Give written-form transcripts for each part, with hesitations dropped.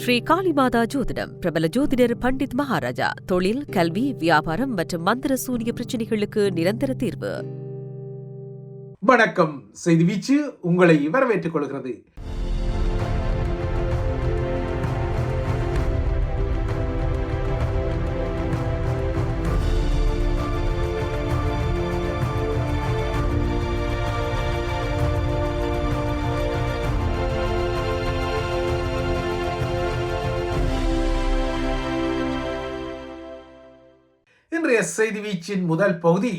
ஸ்ரீ காளிமாதா ஜோதிடம் பிரபல ஜோதிடர் பண்டித் மகாராஜா. தொழில், கல்வி, வியாபாரம் மற்றும் மந்திர சூனிய பிரச்சனைகளுக்கு நிரந்தர தீர்வு. வணக்கம். செய்தி வீச்சு உங்களை வரவேற்றுக் கொள்கிறது. இன்றைய செய்தி வீச்சின் முதல் பகுதி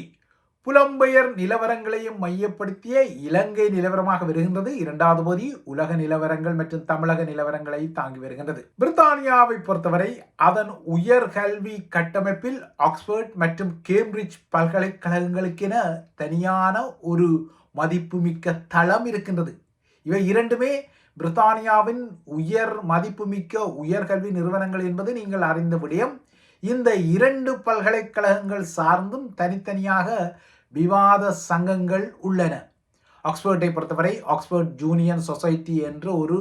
புலம்பெயர் நிலவரங்களையும் மையப்படுத்திய இலங்கை நிலவரமாக வருகின்றது. இரண்டாவது பகுதி உலக நிலவரங்கள் மற்றும் தமிழக நிலவரங்களை தாங்கி வருகின்றது. பிரித்தானியாவை பொறுத்தவரை அதன் உயர்கல்வி கட்டமைப்பில் ஆக்ஸ்போர்ட் மற்றும் கேம்பிரிட்ஜ் பல்கலைக்கழகங்களுக்கென தனியான ஒரு மதிப்புமிக்க தளம் இருக்கின்றது. இவை இரண்டுமே பிரித்தானியாவின் உயர் மதிப்புமிக்க உயர்கல்வி நிறுவனங்கள் என்பது நீங்கள் அறிந்த விடயம். இந்த இரண்டு பல்கலைக்கழகங்கள் சார்ந்தும் தனித்தனியாக விவாத சங்கங்கள் உள்ளன. ஆக்ஸ்போர்ட்டை பொறுத்தவரை ஆக்ஸ்போர்ட் ஜூனியர் சொசைட்டி என்ற ஒரு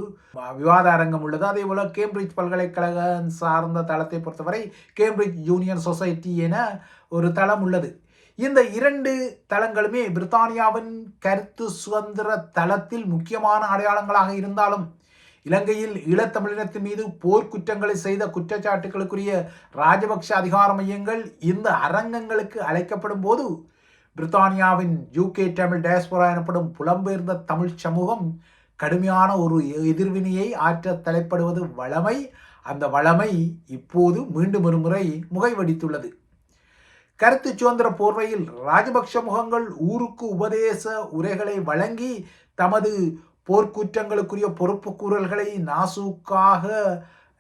விவாத அரங்கம் உள்ளது. அதே போல கேம்பிரிட்ஜ் பல்கலைக்கழகம் சார்ந்த தளத்தை பொறுத்தவரை கேம்பிரிட்ஜ் ஜூனியர் சொசைட்டி என ஒரு தளம் உள்ளது. இந்த இரண்டு தளங்களுமே பிரித்தானியாவின் கருத்து சுதந்திர தளத்தில் முக்கியமான அடையாளங்களாக இருந்தாலும் இலங்கையில் ஈழத்தமிழினத்தின் மீது போர்க்குற்றங்களை செய்த குற்றச்சாட்டுகளுக்குரிய ராஜபக்ஷ அதிகார மையங்கள் இந்த அரங்கங்களுக்கு அழைக்கப்படும் போது பிரித்தானியாவின் UK தமிழ் டயஸ்போரா எனப்படும் புலம்பெயர்ந்த தமிழ் சமூகம் கடுமையான ஒரு எதிர்வினையை ஆற்ற தலைப்படுவது வழமை. அந்த வழமை இப்போது மீண்டும் ஒரு முறை முகைவடித்துள்ளது. கருத்து சுதந்திர போர்வையில் ராஜபக்ஷ முகங்கள் ஊருக்கு உபதேச உரைகளை வழங்கி தமது போர்க்குற்றங்களுக்குரிய பொறுப்பு கூறல்களை நாசூக்காக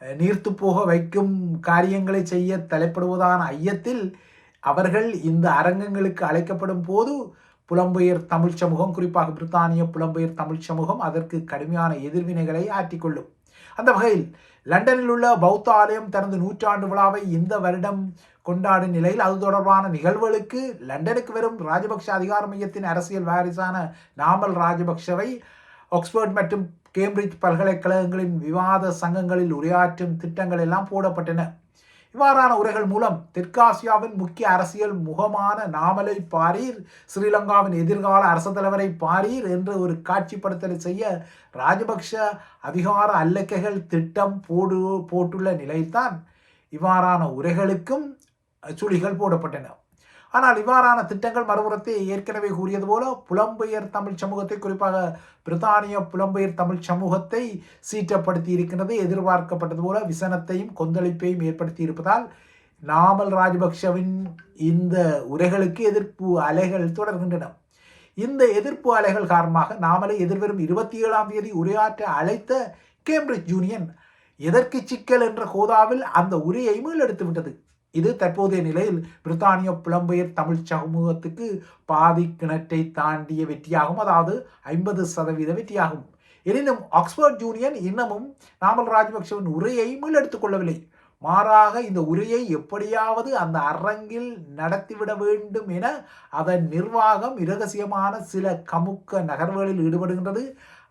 நீர்த்து போக வைக்கும் காரியங்களை செய்ய தலைப்படுவதான ஐயத்தில் அவர்கள் இந்த அரங்கங்களுக்கு அழைக்கப்படும் போது புலம்பெயர் தமிழ் சமூகம், குறிப்பாக பிரித்தானிய புலம்பெயர் தமிழ் சமூகம் அதற்கு கடுமையான எதிர்வினைகளை ஆற்றிக்கொள்ளும். அந்த வகையில் லண்டனில் உள்ள பௌத்த ஆலயம் தனது 100 விழாவை இந்த வருடம் கொண்டாடும் நிலையில் அது தொடர்பான நிகழ்வுகளுக்கு லண்டனுக்கு வரும் ராஜபக்ஷ அதிகார மையத்தின் அரசியல் வாரிசான நாமல் ராஜபக்ஷவை ஆக்ஸ்போர்ட் மற்றும் கேம்பிரிட்ஜ் பல்கலைக்கழகங்களின் விவாத சங்கங்களில் உரையாற்றும் திட்டங்கள் எல்லாம் போடப்பட்டன. இவ்வாறான உரைகள் மூலம் தெற்காசியாவின் முக்கிய அரசியல் முகமான நாமலை பாரீர், ஸ்ரீலங்காவின் எதிர்கால அரசு தலைவரை பாரீர் என்ற ஒரு காட்சிப்படுத்தலை செய்ய ராஜபக்ஷ அதிகார அல்லக்கைகள் திட்டம் போட்டுள்ள நிலையில்தான் இவ்வாறான உரைகளுக்கும் சுழிகள் போடப்பட்டன. ஆனால் இவ்வாறான திட்டங்கள் மறுபுறத்தை ஏற்கனவே கூறியது போல புலம்பெயர் தமிழ் சமூகத்தை, குறிப்பாக பிரித்தானிய புலம்பெயர் தமிழ் சமூகத்தை சீற்றப்படுத்தி இருக்கின்றது. எதிர்பார்க்கப்பட்டது போல விசனத்தையும் கொந்தளிப்பையும் ஏற்படுத்தி இருப்பதால் நாமல் ராஜபக்ஷவின் இந்த உரைகளுக்கு எதிர்ப்பு அலைகள் தொடர்கின்றன. இந்த எதிர்ப்பு அலைகள் காரணமாக நாமலை எதிர்வரும் 27ஆம் தேதி உரையாற்ற அழைத்த கேம்பிரிட்ஜ் யூனியன் எதற்கு சிக்கல் என்ற கோதாவில் அந்த உரையை மீளெடுத்து விட்டது. இது தற்போதைய நிலையில் பிரித்தானிய புலம்பெயர் தமிழ் சமூகத்துக்கு பாதி கிணற்றை தாண்டிய வெற்றியாகும், அதாவது 50% வெற்றியாகும். எனினும் ஆக்ஸ்போர்ட் யூனியன் இன்னமும் நாமல் ராஜபக்ஷவின் உரையை மீளெடுத்துக் கொள்ளவில்லை. மாறாக இந்த உரையை எப்படியாவது அந்த அரங்கில் நடத்திவிட வேண்டும் என அதன் நிர்வாகம் இரகசியமான சில கமுக்க நகர்வுகளில் ஈடுபடுகின்றது.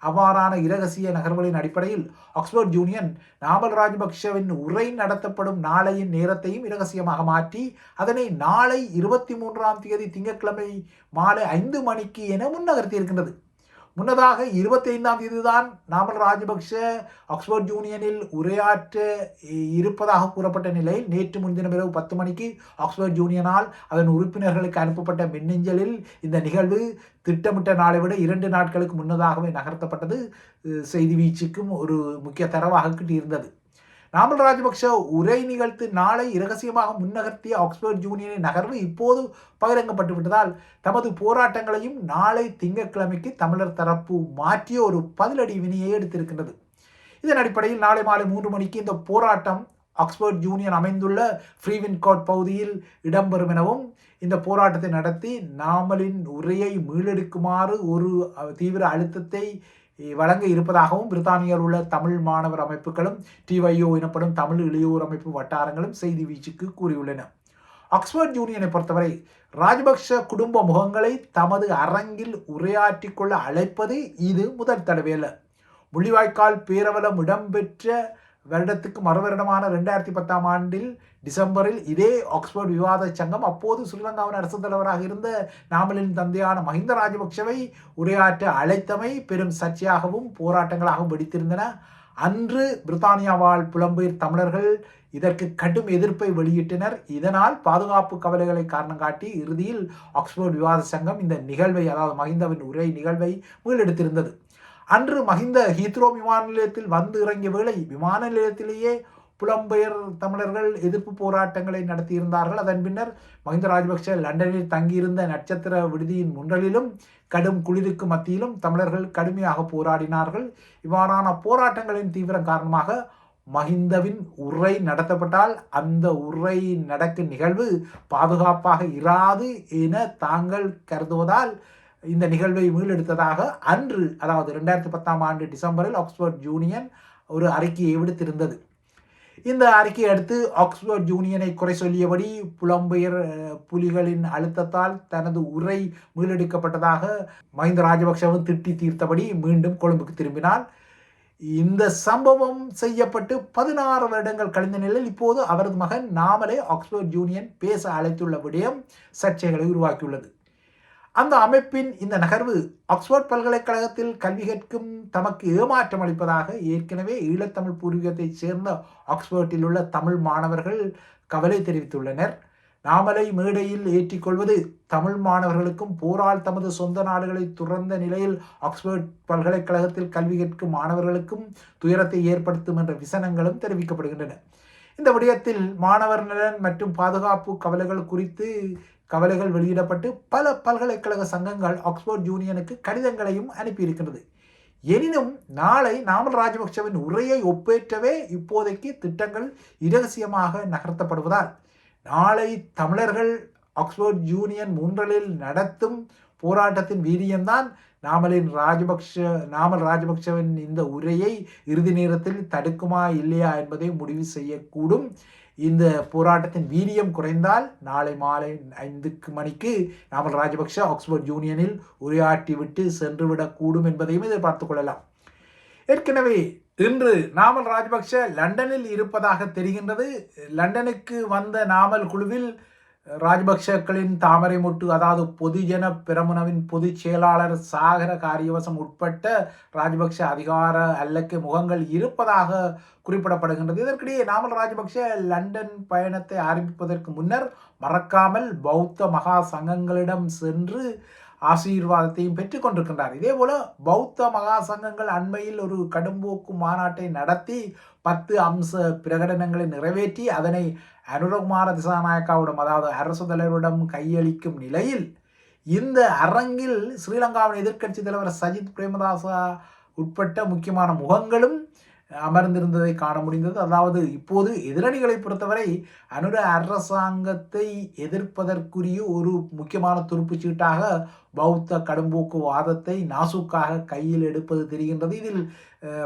அவ்வாறான இரகசிய நகர்வுகளின் அடிப்படையில் ஆக்ஸ்போர்ட் யூனியன் நாமல் ராஜபக்ஷவின் உரை நடத்தப்படும் நாளையின் நேரத்தையும் இரகசியமாக மாற்றி அதனை நாளை 23ஆம் தேதி திங்கட்கிழமை மாலை 5 மணிக்கு என முன்னகர்த்தி இருக்கின்றது. முன்னதாக 25ஆம் தேதி தான் நாமல் ராஜபக்ஷ ஆக்ஸ்போர்ட் யூனியனில் உரையாற்ற இருப்பதாக கூறப்பட்ட நிலையில் நேற்று முன்தினம் இரவு 10 மணிக்கு ஆக்ஸ்போர்ட் யூனியனால் அதன் உறுப்பினர்களுக்கு அனுப்பப்பட்ட மின்னஞ்சலில் இந்த நிகழ்வு திட்டமிட்ட நாளை விட 2 நாட்களுக்கு முன்னதாகவே நகர்த்தப்பட்டது. செய்தி வீச்சுக்கும் ஒரு முக்கிய தரவாக கிட்டியிருந்தது. நாமல் ராஜபக்ஷ உரை நிகழ்த்து நாளை இரகசியமாக முன்னகர்த்திய ஆக்ஸ்போர்ட் யூனியனின் நகர்வு இப்போது பகிரங்கப்பட்டு விட்டதால் தமது போராட்டங்களையும் நாளை திங்கட்கிழமைக்கு தமிழர் தரப்பு மாற்றிய ஒரு பதிலடி வினையை எடுத்திருக்கின்றது. இதன் அடிப்படையில் நாளை மாலை 3 மணிக்கு இந்த போராட்டம் ஆக்ஸ்போர்ட் யூனியன் அமைந்துள்ள ஃப்ரீவின்கோட் பகுதியில் இடம்பெறும் எனவும் இந்த போராட்டத்தை நடத்தி நாமலின் உரையை மீளெடுக்குமாறு ஒரு தீவிர அழுத்தத்தை வழங்க இருப்பதாகவும் பிரித்தானியாவில் உள்ள தமிழ் மாணவர் அமைப்புகளும் TYO எனப்படும் தமிழ் இளையோர் அமைப்பு வட்டாரங்களும் செய்தி வீச்சுக்கு கூறியுள்ளன. ஆக்ஸ்போர்ட் யூனியனை பொறுத்தவரை ராஜபக்ஷ குடும்ப முகங்களை தமது அரங்கில் உரையாற்றிக் கொள்ள அழைப்பது இது முதல் தடவையல்ல. முள்ளிவாய்க்கால் பேரவலம் இடம்பெற்ற வருடத்துக்கு மறுவருடமான 2010ஆம் ஆண்டில் டிசம்பரில் இதே ஆக்ஸ்போர்ட் விவாத சங்கம் அப்போது ஸ்ரீலங்காவின் அரசு தலைவராக இருந்த நாமலின் தந்தையான மஹிந்த ராஜபக்ஷவை உரையாற்ற அழைத்தமை பெரும் சர்ச்சையாகவும் போராட்டங்களாகவும் வெடித்திருந்தன. அன்று பிரித்தானியா வாழ் புலம்பெயர் தமிழர்கள் இதற்கு கடும் எதிர்ப்பை வெளியிட்டனர். இதனால் பாதுகாப்பு கவலைகளை காரணம் காட்டி இறுதியில் ஆக்ஸ்போர்ட் விவாத சங்கம் இந்த நிகழ்வை, அதாவது மஹிந்தவின் உரை நிகழ்வை மீளெடுத்திருந்தது. அன்று மஹிந்த ஹீத்ரோ விமான நிலையத்தில் வந்து இறங்கிய வேளை விமான நிலையத்திலேயே புலம்பெயர் தமிழர்கள் எதிர்ப்பு போராட்டங்களை நடத்தியிருந்தார்கள். அதன் பின்னர் மஹிந்த ராஜபக்ஷ லண்டனில் தங்கியிருந்த நட்சத்திர விடுதியின் முன்றலிலும் கடும் குளிருக்கு மத்தியிலும் தமிழர்கள் கடுமையாக போராடினார்கள். இவ்வாறான போராட்டங்களின் தீவிரம் காரணமாக மஹிந்தவின் உரை நடத்தப்பட்டால் அந்த உரை நடக்கும் நிகழ்வு பாதுகாப்பாக இராது என தாங்கள் கருதுவதால் இந்த நிகழ்வை மீளெடுத்ததாக அன்று, அதாவது 2010ஆம் ஆண்டு டிசம்பரில் ஆக்ஸ்போர்ட் யூனியன் ஒரு அறிக்கையை விடுத்திருந்தது. இந்த அறிக்கையை அடுத்து ஆக்ஸ்போர்ட் யூனியனை குறை சொல்லியபடி புலம்பெயர் புலிகளின் அழுத்தத்தால் தனது உரை மீளெடுக்கப்பட்டதாக மஹிந்த ராஜபக்ஷவும் திட்டி தீர்த்தபடி மீண்டும் கொழும்புக்கு திரும்பினார். இந்த சம்பவம் செய்யப்பட்டு 16 வருடங்கள் கழிந்த நிலையில் இப்போது அவரது மகன் நாமலே ஆக்ஸ்போர்ட் யூனியன் பேச அழைத்துள்ள விடயம் சர்ச்சைகளை உருவாக்கியுள்ளது. அந்த அமைப்பின் இந்த நகர்வு ஆக்ஸ்போர்ட் பல்கலைக்கழகத்தில் கல்வி கற்கும் தமக்கு ஏமாற்றம் அளிப்பதாக ஏற்கனவே ஈழத்தமிழ் பூர்வீகத்தைச் சேர்ந்த ஆக்ஸ்போர்ட்டில் உள்ள தமிழ் மாணவர்கள் கவலை தெரிவித்துள்ளனர். நாமலை மேடையில் ஏற்றிக்கொள்வது தமிழ் மாணவர்களுக்கும் போரால் தமது சொந்த நாடுகளை துறந்த நிலையில் ஆக்ஸ்போர்ட் பல்கலைக்கழகத்தில் கல்வி கற்கும் மாணவர்களுக்கும் துயரத்தை ஏற்படுத்தும் என்ற விசனங்களும் தெரிவிக்கப்படுகின்றன. இந்த விடயத்தில் மாணவர் நலன் மற்றும் பாதுகாப்பு கவலைகள் குறித்து கவலைகள் வெளியிடப்பட்டு பல பல்கலைக்கழக சங்கங்கள் ஆக்ஸ்போர்ட் யூனியனுக்கு கடிதங்களையும் அனுப்பியிருக்கின்றது. எனினும் நாளை நாமல் ராஜபக்ஷவின் உரையை ஒப்பேற்றவே இப்போதைக்கு திட்டங்கள் இரகசியமாக நகர்த்தப்படுவதால் நாளை தமிழர்கள் ஆக்ஸ்போர்ட் யூனியன் முன்றலில் நடத்தும் போராட்டத்தின் வீரியம்தான் நாமல் ராஜபக்ஷவின் இந்த உரையை இறுதி நேரத்தில் தடுக்குமா இல்லையா என்பதை முடிவு செய்யக்கூடும். இந்த போராட்டத்தின் வீரியம் குறைந்தால் நாளை மாலை 5 மணிக்கு நாமல் ராஜபக்ஷ ஆக்ஸ்போர்ட் யூனியனில் உரையாற்றிவிட்டு சென்றுவிடக்கூடும் என்பதையும் எதிர்பார்த்துக் கொள்ளலாம். ஏற்கனவே இன்று நாமல் ராஜபக்ஷ லண்டனில் இருப்பதாக தெரிகின்றது. லண்டனுக்கு வந்த நாமல் குழுவில் ராஜபக்ஷக்களின் தாமரை மொட்டு, அதாவது பொதுஜன பெரமுனவின் பொதுச் செயலாளர் சாகர காரியவசம் உட்பட்ட ராஜபக்ஷ அதிகார அல்லக்கு முகங்கள் இருப்பதாக குறிப்பிடப்படுகின்றது. இதற்கிடையே நாமல் ராஜபக்ஷ லண்டன் பயணத்தை ஆரம்பிப்பதற்கு முன்னர் மறக்காமல் பௌத்த மகா சங்கங்களிடம் சென்று ஆசீர்வாதத்தையும் பெற்றுக் கொண்டிருக்கின்றார். இதே போல பௌத்த மகா சங்கங்கள் அண்மையில் ஒரு கடும்போக்கு மாநாட்டை நடத்தி 10 அம்ச பிரகடனங்களை நிறைவேற்றி அதனை அனுரகுமார திசாநாயக்காவிடம், அதாவது அரசு தலைவரிடம் கையளிக்கும் நிலையில் இந்த அரங்கில் ஸ்ரீலங்காவின் எதிர்க்கட்சி தலைவர் சஜித் பிரேமதாசா உட்பட்ட முக்கியமான முகங்களும் அமர்ந்திருந்ததை காண முடிந்தது. அதாவது இப்போது எதிரணிகளை பொறுத்தவரை அனுர அரசாங்கத்தை எதிர்ப்பதற்குரிய ஒரு முக்கியமான துருப்புச்சீட்டாக பௌத்த கடும்போக்கு வாதத்தை நாசுக்காக கையில் எடுப்பது தெரிகின்றது. இதில்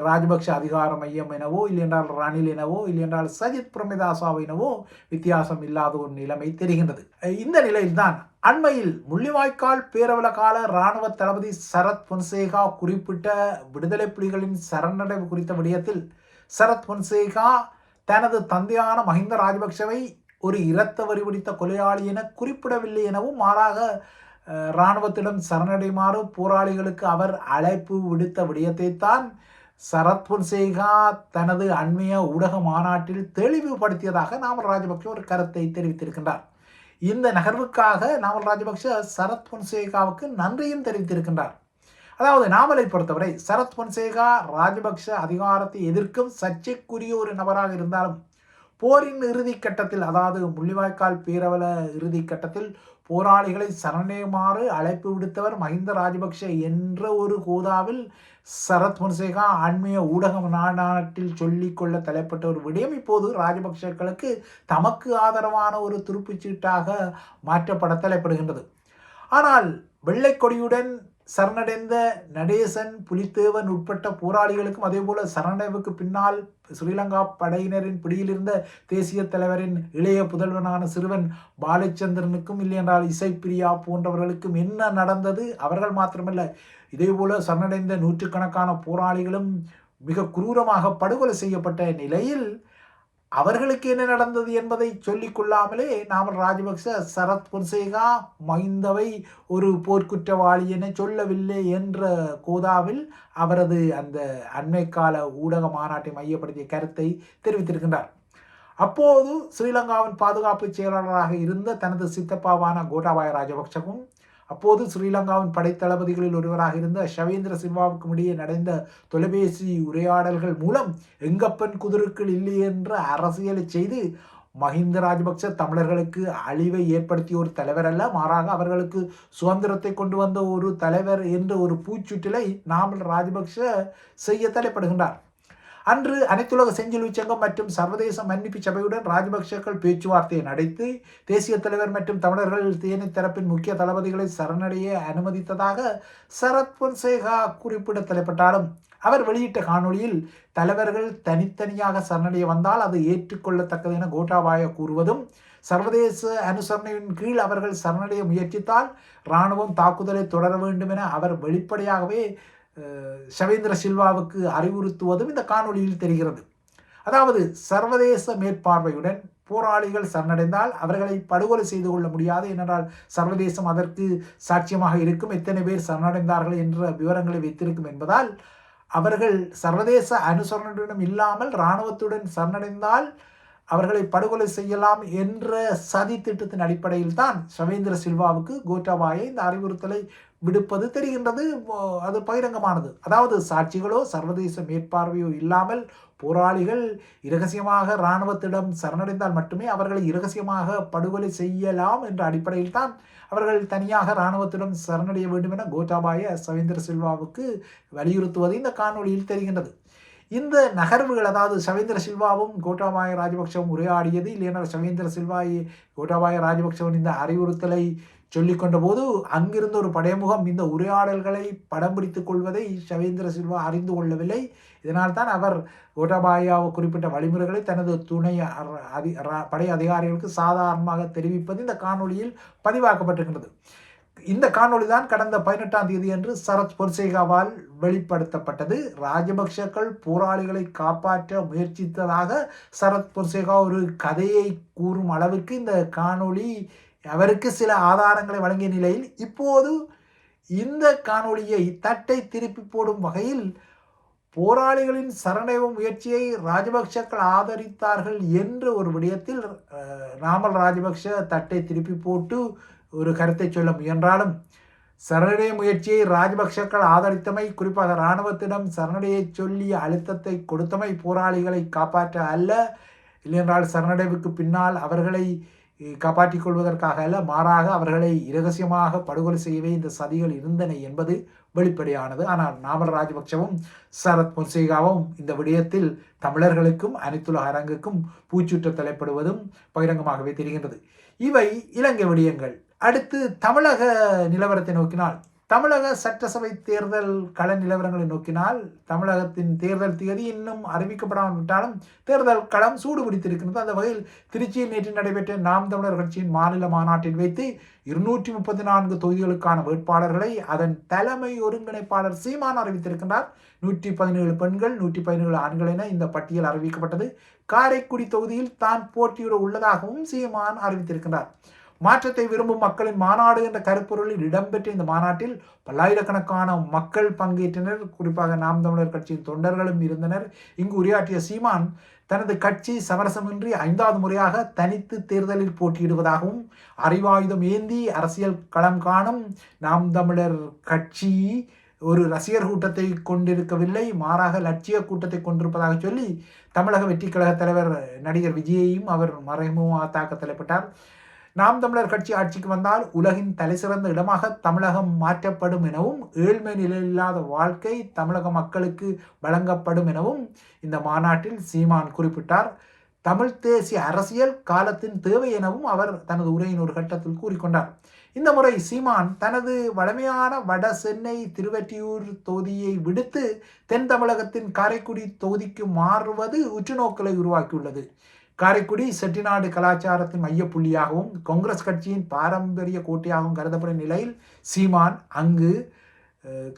ராஜபக்ஷ அதிகார மையம் எனவோ, இல்லையென்றால் ரணில் எனவோ, இல்லையென்றால் சஜித் பிரேமதாசாவினவோ வித்தியாசம் இல்லாத ஒரு நிலைமை தெரிகின்றது. இந்த நிலையில்தான் அண்மையில் முள்ளிவாய்க்கால் பேரவல கால இராணுவ தளபதி சரத் பொன்சேகா குறிப்பிட்ட விடுதலை புலிகளின் சரணடைவு குறித்த விடயத்தில் சரத் பொன்சேகா தனது தந்தையான மஹிந்த ராஜபக்ஷவை ஒரு இரத்த வரி பிடித்த கொலையாளி என குறிப்பிடவில்லை எனவும், மாறாக இராணுவத்திடம் சரணடைமாறு போராளிகளுக்கு அவர் அழைப்பு விடுத்த விடயத்தை தான் சரத் பொன்சேகா தனது அண்மைய ஊடக மாநாட்டில் தெளிவுபடுத்தியதாக நாமல் ராஜபக்ஷ ஒரு கருத்தை தெரிவித்திருக்கின்றார். இந்த நகர்வுக்காக நாமல் ராஜபக்ஷ சரத் பொன்சேகாவுக்கு நன்றியும் தெரிவித்திருக்கின்றார். அதாவது நாமலை பொறுத்தவரை சரத் பொன்சேகா ராஜபக்ஷ அதிகாரத்தை எதிர்க்கும் சர்ச்சைக்குரிய ஒரு நபராக இருந்தாலும் போரின் இறுதி கட்டத்தில், அதாவது முள்ளிவாய்க்கால் பேரவல இறுதி கட்டத்தில் போராளிகளை சரணடையுமாறு அழைப்பு விடுத்தவர் மஹிந்த ராஜபக்ஷ என்ற ஒரு கோதாவில் சரத் பொன்சேகா அண்மைய ஊடக மாநாட்டில் சொல்லிக்கொள்ள தலைப்பட்ட ஒரு விடயம் இப்போது ராஜபக்ஷக்களுக்கு தமக்கு ஆதரவான ஒரு துருப்புச்சீட்டாக மாற்றப்பட தலைப்படுகின்றது. ஆனால் வெள்ளை கொடியுடன் சரணடைந்த நடேசன், புலித்தேவன் உட்பட்ட போராளிகளுக்கும் அதேபோல சரணடைவுக்கு பின்னால் ஸ்ரீலங்கா படையினரின் பிடியிலிருந்த தேசிய தலைவரின் இளைய புதல்வனான சிறுவன் பாலச்சந்திரனுக்கும், இல்லையென்றால் இசைப்பிரியா போன்றவர்களுக்கும் என்ன நடந்தது? அவர்கள் மாத்திரமல்ல, இதேபோல சரணடைந்த நூற்றுக்கணக்கான போராளிகளும் மிக குரூரமாக படுகொலை செய்யப்பட்ட நிலையில் அவர்களுக்கு என்ன நடந்தது என்பதை சொல்லிக் கொள்ளாமலே நாமல் ராஜபக்ச சரத் பொன்சேகா மஹிந்தவை ஒரு போர்க்குற்றவாளி என சொல்லவில்லை என்ற கோதாவில் அவரது அந்த அண்மை கால ஊடக மாநாட்டை மையப்படுத்திய கருத்தை தெரிவித்திருக்கின்றார். அப்போது ஸ்ரீலங்காவின் பாதுகாப்பு செயலாளராக இருந்த தனது சித்தப்பாவான கோட்டாபாய ராஜபக்சவும் அப்போது ஸ்ரீலங்காவின் படைத்தளபதிகளில் ஒருவராக இருந்த ஷவேந்திர சில்வாவுக்கும் இடையே நடந்த தொலைபேசி உரையாடல்கள் மூலம் எங்கப்பன் குதிருக்கள் இல்லை என்ற அரசியலை செய்து மஹிந்த ராஜபக்ச தமிழர்களுக்கு அழிவை ஏற்படுத்திய ஒரு தலைவர் அல்ல, மாறாக அவர்களுக்கு சுதந்திரத்தை கொண்டு வந்த ஒரு தலைவர் என்ற ஒரு பூச்சுட்டிலை நாமல் ராஜபக்ச செய்ய தலைப்படுகின்றார். அன்று அனைத்துலக செஞ்சிலுவை சங்கம் மற்றும் சர்வதேச மன்னிப்பு சபையுடன் ராஜபக்சேக்கள் பேச்சுவார்த்தையை நடத்தி தேசிய தலைவர் மற்றும் தமிழர்கள் தேனி தரப்பின் முக்கிய தளபதிகளை சரணடைய அனுமதித்ததாக சரத் பொன்சேகா குறிப்பிட தலைப்பட்டாலும் அவர் வெளியிட்ட காணொளியில் தலைவர்கள் தனித்தனியாக சரணடைய வந்தால் அது ஏற்றுக்கொள்ளத்தக்கது என கோட்டாபாய கூறுவதும் சர்வதேச அனுசரணையின் கீழ் அவர்கள் சரணடைய முயற்சித்தால் இராணுவம் தாக்குதலை தொடர வேண்டும் என அவர் வெளிப்படையாகவே ஷவேந்திர சில்வாவுக்கு அறிவுறுத்துவதும் இந்த காணொளியில் தெரிகிறது. அதாவது சர்வதேச மேற்பார்வையுடன் போராளிகள் சரணடைந்தால் அவர்களை படுகொலை செய்து கொள்ள முடியாது, ஏனென்றால் சர்வதேசம் அதற்கு சாட்சியமாக இருக்கும், எத்தனை பேர் சரணடைந்தார்கள் என்ற விவரங்களை வைத்திருக்கும் என்பதால் அவர்கள் சர்வதேச அனுசரணையுடன் இல்லாமல் இராணுவத்துடன் சரணடைந்தால் அவர்களை படுகொலை செய்யலாம் என்ற சதி திட்டத்தின் அடிப்படையில் தான் ஷவேந்திர சில்வாவுக்கு கோட்டாபாய இந்த அறிவுறுத்தலை விடுப்பது தெரிகின்றது. அது பகிரங்கமானது. அதாவது சாட்சிகளோ சர்வதேச மேற்பார்வையோ இல்லாமல் போராளிகள் இரகசியமாக இராணுவத்திடம் சரணடைந்தால் மட்டுமே அவர்களை இரகசியமாக படுகொலை செய்யலாம் என்ற அடிப்படையில் தான் அவர்கள் தனியாக இராணுவத்திடம் சரணடைய வேண்டும் என கோட்டாபாய ஷவேந்திர சில்வாவுக்கு வலியுறுத்துவது இந்த காணொளியில் தெரிகின்றது. இந்த நகர்வுகள், அதாவது ஷவேந்திர சில்வாவும் கோட்டாபாய ராஜபக்சவும் உரையாடியது, இல்லையென்றால் ஷவேந்திர சில்வாயை கோட்டாபாய ராஜபக்சவன் இந்த அறிவுறுத்தலை சொல்லிக்கொண்ட போது அங்கிருந்த ஒரு படைமுகம் இந்த உரையாடல்களை படம் பிடித்துக் கொள்வதை ஷவேந்திர சில்வா அறிந்து கொள்ளவில்லை. இதனால் தான் அவர் கோட்டாபாயா குறிப்பிட்ட வழிமுறைகளை தனது துணை படை அதிகாரிகளுக்கு சாதாரணமாக தெரிவிப்பது இந்த காணொளியில் பதிவாக்கப்பட்டிருக்கின்றது. இந்த காணொளி தான் கடந்த 18ஆம் தேதி அன்று சரத் பொன்சேகாவால் வெளிப்படுத்தப்பட்டது. ராஜபக்சேக்கள் போராளிகளை காப்பாற்ற முயற்சித்ததாக சரத் பொன்சேகா ஒரு கதையை கூறும் அளவுக்கு இந்த காணொளி அவருக்கு சில ஆதாரங்களை வழங்கிய நிலையில் இப்போது இந்த காணொளியை தட்டை திருப்பி போடும் வகையில் போராளிகளின் சரணடைவு முயற்சியை ராஜபக்சேக்கள் ஆதரித்தார்கள் என்ற ஒரு விடயத்தில் நாமல் ராஜபக்ச தட்டை திருப்பி போட்டு ஒரு கருத்தை சொல்ல முயன்றாலும் சரணடைய முயற்சியை ராஜபக்சேக்கள் ஆதரித்தமை, குறிப்பாக இராணுவத்திடம் சரணடையை சொல்லிய அழுத்தத்தை கொடுத்தமை போராளிகளை காப்பாற்ற அல்ல, இல்லையென்றால் சரணடைவுக்கு பின்னால் அவர்களை காப்பாற்றிக் கொள்வதற்காக அல்ல, மாறாக அவர்களை இரகசியமாக படுகொலை செய்யவே இந்த சதிகள் இருந்தன என்பது வெளிப்படையானது. ஆனால் நாமல் ராஜபக்சவும் சரத் பொன்சேகாவும் இந்த விடயத்தில் தமிழர்களுக்கும் அனைத்துலக அரங்குக்கும் பூச்சுற்ற தலைப்படுவதும் பகிரங்கமாகவே தெரிகின்றது. இவை இலங்கை விடயங்கள். அடுத்து தமிழக நிலவரத்தை நோக்கினால், தமிழக சட்டசபை தேர்தல் கள நிலவரங்களை நோக்கினால் தமிழகத்தின் தேர்தல் தேதி இன்னும் அறிவிக்கப்படாமல் விட்டாலும் தேர்தல் களம் சூடு பிடித்திருக்கிறது. அந்த வகையில் திருச்சியில் நேற்று நடைபெற்ற நாம் தமிழர் கட்சியின் மாநில மாநாட்டில் வைத்து 234 தொகுதிகளுக்கான வேட்பாளர்களை அதன் தலைமை ஒருங்கிணைப்பாளர் சீமான் அறிவித்திருக்கின்றார். 117 பெண்கள் 117 ஆண்கள் என இந்த பட்டியல் அறிவிக்கப்பட்டது. காரைக்குடி தொகுதியில் தான் போட்டியிட உள்ளதாகவும் சீமான் அறிவித்திருக்கின்றார். மாற்றத்தை விரும்பும் மக்களின் மாநாடு என்ற கருப்பொருளில் இடம்பெற்ற இந்த மாநாட்டில் பல்லாயிரக்கணக்கான மக்கள் பங்கேற்றனர். குறிப்பாக நாம் தமிழர் கட்சியின் தொண்டர்களும் இருந்தனர். இங்கு உரையாற்றிய சீமான் தனது கட்சி சமரசமின்றி 5வது முறையாக தனித்து தேர்தலில் போட்டியிடுவதாகவும் அறிவாயுதம் ஏந்தி அரசியல் களம் காணும் நாம் தமிழர் கட்சி ஒரு ரசிகர் கூட்டத்தை கொண்டிருக்கவில்லை, மாறாக லட்சிய கூட்டத்தை கொண்டிருப்பதாக சொல்லி தமிழக வெற்றி கழக தலைவர் நடிகர் விஜயையும் அவர் மறைமுகமாக தாக்க தலைப்பட்டார். நாம் தமிழர் கட்சி ஆட்சிக்கு வந்தால் உலகின் தலைசிறந்த இடமாக தமிழகம் மாற்றப்படும் எனவும் ஏழ்மை நிலையில்லாத வாழ்க்கை தமிழக மக்களுக்கு வழங்கப்படும் எனவும் இந்த மாநாட்டில் சீமான் குறிப்பிட்டார். தமிழ் தேசிய அரசியல் காலத்தின் தேவை எனவும் அவர் தனது உரையின் ஒரு கட்டத்தில் கூறிக்கொண்டார். இந்த முறை சீமான் தனது வழமையான வட சென்னை திருவெற்றியூர் தொகுதியை விடுத்து தென் தமிழகத்தின் காரைக்குடி தொகுதிக்கு மாறுவது உற்றுநோக்கலை உருவாக்கியுள்ளது. காரைக்குடி செட்டிநாடு கலாச்சாரத்தின் மையப்புள்ளியாகவும் காங்கிரஸ் கட்சியின் பாரம்பரிய கோட்டையாகவும் கருதப்படும் நிலையில் சீமான் அங்கு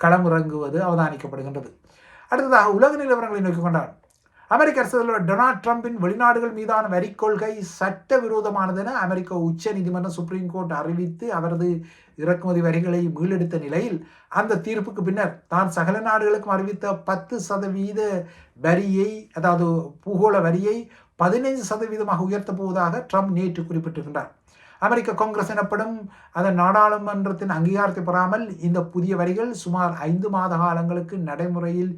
களமிறங்குவது அவதானிக்கப்படுகின்றது. அடுத்ததாக உலக நிலவரங்களை நோக்கிக் கொண்டார். அமெரிக்க அரசு தலைவர் டொனால்ட் ட்ரம்பின் வெளிநாடுகள் மீதான வரி கொள்கை சட்டவிரோதமானது என அமெரிக்க உச்ச நீதிமன்றம் சுப்ரீம் கோர்ட் அறிவித்து அவரது இறக்குமதி வரிகளை மீளெடுத்த நிலையில் அந்த தீர்ப்புக்கு பின்னர் தான் சகல நாடுகளுக்கும் அறிவித்த 10% வரியை, அதாவது பூகோள வரியை 15% உயர்த்தப் போவதாக ட்ரம்ப் நேற்று குறிப்பிட்டிருக்கின்றார். அமெரிக்க காங்கிரஸ் எனப்படும் அதன் நாடாளுமன்றத்தின் அங்கீகாரத்தை பெறாமல் இந்த புதிய வரிகள் சுமார் 5 மாத காலங்களுக்கு நடைமுறையில்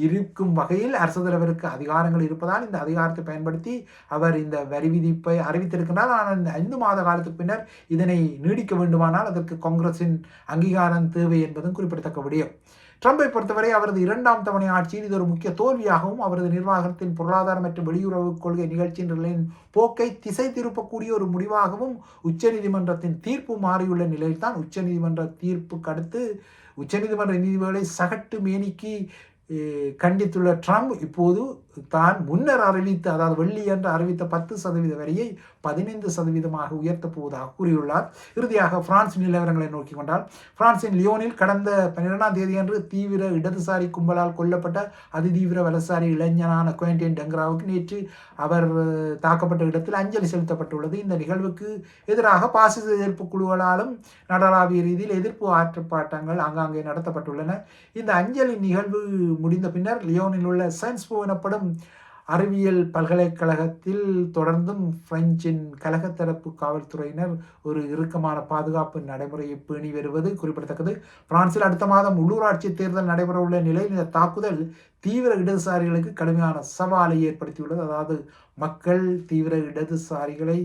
இருக்கும் வகையில் அரசு தலைவருக்கு அதிகாரங்கள் இருப்பதால் இந்த அதிகாரத்தை பயன்படுத்தி அவர் இந்த வரி விதிப்பை அறிவித்திருக்கிறார். ஆனால் இந்த 5 மாத காலத்துக்கு பின்னர் இதனை நீடிக்க வேண்டுமானால் அதற்கு காங்கிரசின் அங்கீகாரம் தேவை என்பதும் குறிப்பிடத்தக்க விடயம். ட்ரம்பை பொறுத்தவரை அவரது 2ஆம் தவணை ஆட்சியில் இது ஒரு முக்கிய தோல்வியாகவும் அவரது நிர்வாகத்தின் பொருளாதார மற்றும் வெளியுறவு கொள்கை நிகழ்ச்சிகளின் போக்கை திசை திருப்பக்கூடிய ஒரு முடிவாகவும் உச்சநீதிமன்றத்தின் தீர்ப்பு மாறியுள்ள நிலையில்தான் உச்சநீதிமன்ற தீர்ப்புக்கு அடுத்து உச்சநீதிமன்ற நீதிபதிகளை சகட்டு மேனிக்கு கண்டித்துள்ள ட்ரம்ப் இப்போது தான் முன்னர் அறிவித்த, அதாவது வெள்ளி என்று அறிவித்த 10% வரியை 15% உயர்த்தப் போவதாக கூறியுள்ளார். இறுதியாக பிரான்ஸ் நிலவரங்களை நோக்கிக் கொண்டால், பிரான்சின் லியோனில் கடந்த 12ஆம் தேதியன்று தீவிர இடதுசாரி கும்பலால் கொல்லப்பட்ட அதிதீவிர வலதுசாரி இளைஞனான குவென்டின் டெங்ராவுக்கு நேற்று அவர் தாக்கப்பட்ட இடத்தில் அஞ்சலி செலுத்தப்பட்டுள்ளது. இந்த நிகழ்வுக்கு எதிராக பாசிச எதிர்ப்பு குழுக்களாலும் நாடளாவிய ரீதியில் எதிர்ப்பு ஆர்ப்பாட்டங்கள் ஆங்காங்கே நடத்தப்பட்டுள்ளன. இந்த அஞ்சலி நிகழ்வு முடிந்த பின்னர் லியோனில் உள்ள சயின்ஸ்போ எனப்படும் அறிவியல் பல்கலைக்கழகத்தில் தொடர்ந்தும் பிரெஞ்சின் கழகத்தரப்பு காவல்துறையினர் ஒரு இறுக்கமான பாதுகாப்பு நடைமுறையை பேணி வருவது குறிப்பிடத்தக்கது. பிரான்சில் அடுத்த மாதம் உள்ளூராட்சி தேர்தல் நடைபெறவுள்ள நிலையில் இந்த தாக்குதல் தீவிர இடதுசாரிகளுக்கு கடுமையான சவாலை ஏற்படுத்தியுள்ளது. அதாவது மக்கள் தீவிர இடதுசாரிகளை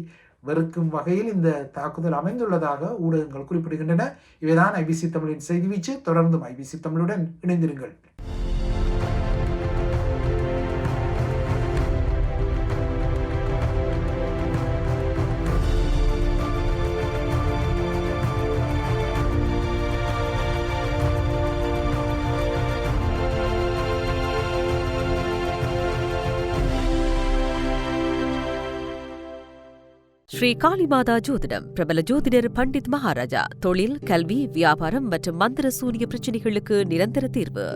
வெறுக்கும் வகையில் இந்த தாக்குதல் அமைந்துள்ளதாக ஊடகங்கள் குறிப்பிடுகின்றன. இவைதான் ஐபிசி தமிழின் செய்தி வீச்சு. தொடர்ந்தும் ஐபிசி தமிழுடன் இணைந்திருங்கள். ஸ்ரீ காளிமாதா ஜோதிடம் பிரபல ஜோதிடர் பண்டித் மகாராஜா. தொழில், கல்வி, வியாபாரம் மற்றும் மந்திர சூனிய பிரச்சினைகளுக்கு நிரந்தர தீர்வு.